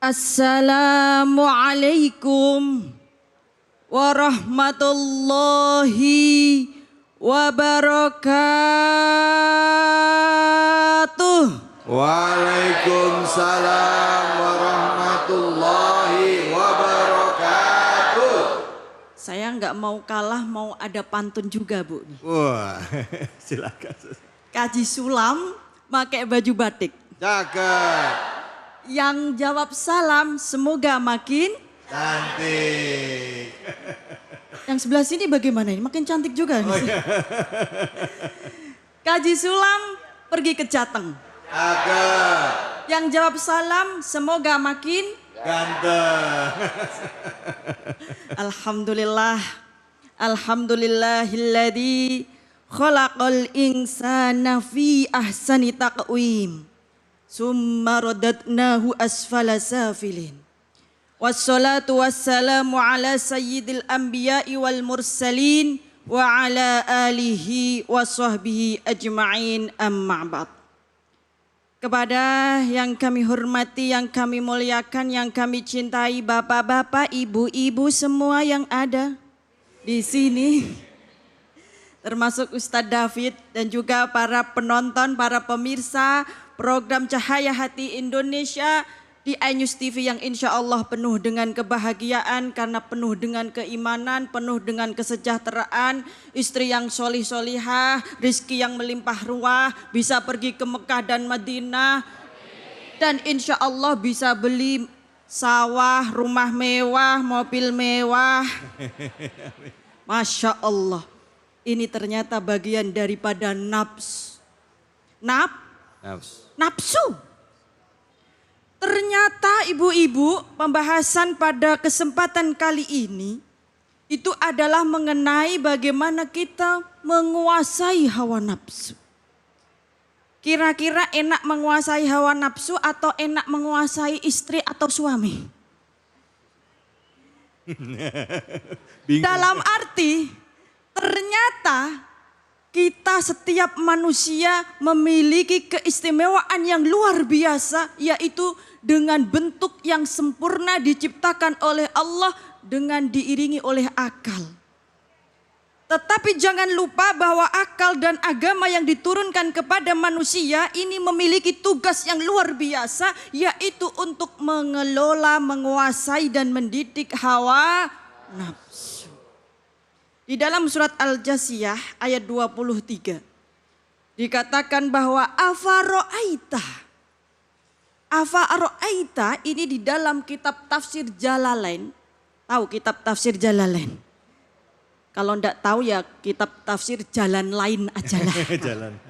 Assalamualaikum warahmatullahi wabarakatuh. Waalaikumsalam warahmatullahi wabarakatuh. Saya nggak mau kalah, mau ada pantun juga, Bu. Wah, silakan. Kaji Sulam pakai baju batik. Cakep. Yang jawab salam semoga makin Cantik. Yang sebelah sini bagaimana ini? Makin cantik juga. Oh, iya. Kaji Sulam pergi ke Jateng. Cakep. Yang jawab salam semoga makin Ganteng. Alhamdulillah. Alhamdulillahilladzi khalaqal insana fi ahsani taqwim. Summa radatnahu asfala safilin. Wassalatu wassalamu ala sayyidil anbiya'i wal mursalin wa ala alihi wa sahbihi ajma'in amma ba'd. Kepada yang kami hormati, yang kami muliakan, yang kami cintai, bapak-bapak, ibu-ibu semua yang ada di sini, termasuk Ustadz David dan juga para penonton, para pemirsa program Cahaya Hati Indonesia di iNews TV yang insya Allah penuh dengan kebahagiaan karena penuh dengan keimanan, penuh dengan kesejahteraan, istri yang solih-solihah, rizki yang melimpah ruah, bisa pergi ke Mekah dan Madinah, dan insya Allah bisa beli sawah, rumah mewah, mobil mewah. Masya Allah, ini ternyata bagian daripada nafsu. Nafsu. Ternyata ibu-ibu, pembahasan pada kesempatan kali ini itu adalah mengenai bagaimana kita menguasai hawa nafsu. Kira-kira enak menguasai hawa nafsu atau enak menguasai istri atau suami? Dalam arti ternyata kita setiap manusia memiliki keistimewaan yang luar biasa, yaitu dengan bentuk yang sempurna diciptakan oleh Allah dengan diiringi oleh akal. Tetapi jangan lupa bahwa akal dan agama yang diturunkan kepada manusia ini memiliki tugas yang luar biasa, yaitu untuk mengelola, menguasai dan mendidik hawa nafsu. Di dalam surat Al-Jasiyah ayat 23 dikatakan bahwa afaro'aita ini di dalam kitab tafsir Jalalain. Tahu kitab tafsir Jalalain? Kalau enggak tahu ya kitab tafsir Jalan Lain aja lah. Jalan.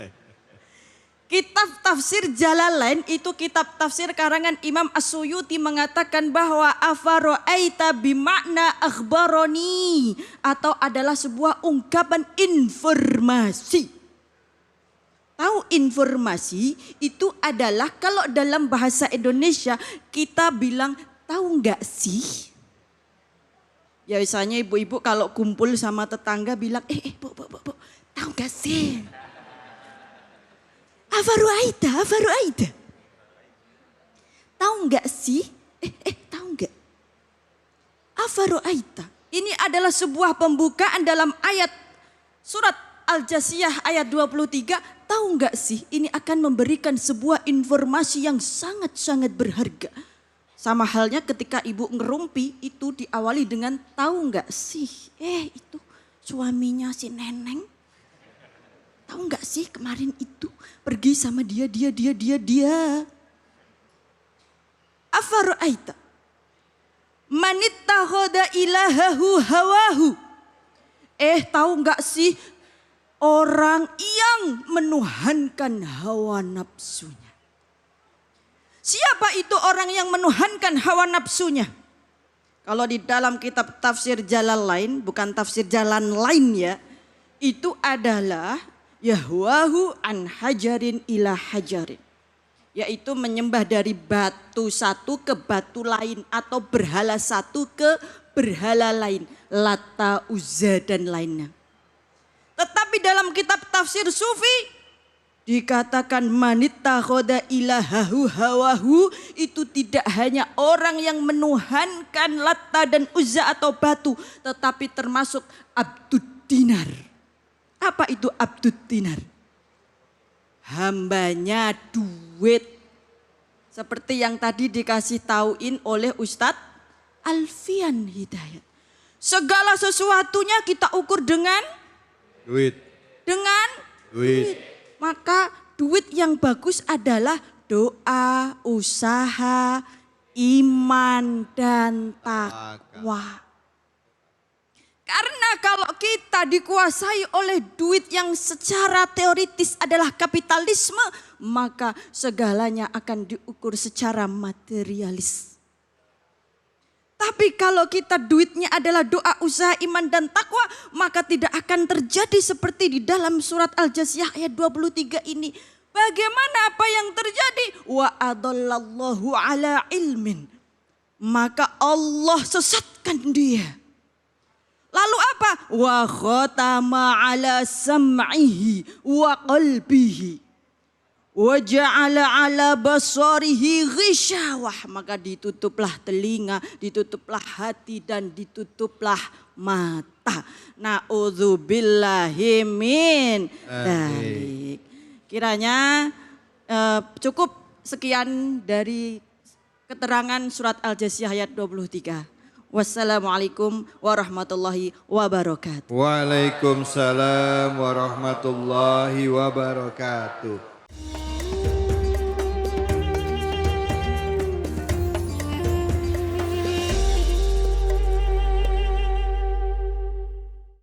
Kitab tafsir Jalalain itu kitab tafsir karangan Imam As-Suyuti mengatakan bahwa afaro'aita bimakna akhbaroni atau adalah sebuah ungkapan informasi. Tahu informasi itu adalah kalau dalam bahasa Indonesia kita bilang tahu enggak sih? Ya misalnya ibu-ibu kalau kumpul sama tetangga bilang bu, tahu enggak sih? Afaro'aita. Tahu enggak sih? Tahu enggak? Afaro'aita. Ini adalah sebuah pembukaan dalam ayat surat Al-Jasiyah ayat 23. Tahu enggak sih? Ini akan memberikan sebuah informasi yang sangat-sangat berharga. Sama halnya ketika ibu ngerumpi itu diawali dengan tahu enggak sih? Itu suaminya si Neneng. Tahu enggak sih kemarin itu pergi sama dia. Afaro'aita manittakhadha ilahahu hawahu. Tahu enggak sih orang yang menuhankan hawa nafsunya. Siapa itu orang yang menuhankan hawa nafsunya? Kalau di dalam kitab tafsir Jalalain, bukan tafsir Jalan Lain ya, itu adalah yahwahu an hajarin ila hajarin, yaitu menyembah dari batu satu ke batu lain atau berhala satu ke berhala lain, Lata, Uzza dan lainnya. Tetapi dalam kitab tafsir Sufi Dikatakan manittakhoda ilahahu hawahu, itu tidak hanya orang yang menuhankan Latta dan Uzza atau batu, tetapi termasuk abdud dinar. Apa itu abdud dinar? Hambanya duit. Seperti yang tadi dikasih tauin oleh Ustadz Alfian Hidayat. Segala sesuatunya kita ukur dengan Duit. duit. Maka duit yang bagus adalah doa, usaha, iman, dan takwa. Karena kalau kita dikuasai oleh duit yang secara teoritis adalah kapitalisme, maka segalanya akan diukur secara materialis. Tapi kalau kita duitnya adalah doa, usaha, iman, dan takwa, maka tidak akan terjadi seperti di dalam surat Al-Jasiyah ayat 23 ini. Bagaimana apa yang terjadi? Wa adallallahu ala ilmin. Maka Allah sesatkan dia. Lalu apa? Wa khatama ala sam'ihi wa qalbihi. Wa ja'ala ala basarihi ghishawah. Maka ditutuplah telinga, ditutuplah hati, dan ditutuplah mata. Na'udzubillahi min dzalik. Kiranya cukup sekian dari keterangan surat Al-Jasiyah ayat 23. Wassalamualaikum warahmatullahi wabarakatuh. Waalaikumsalam warahmatullahi wabarakatuh.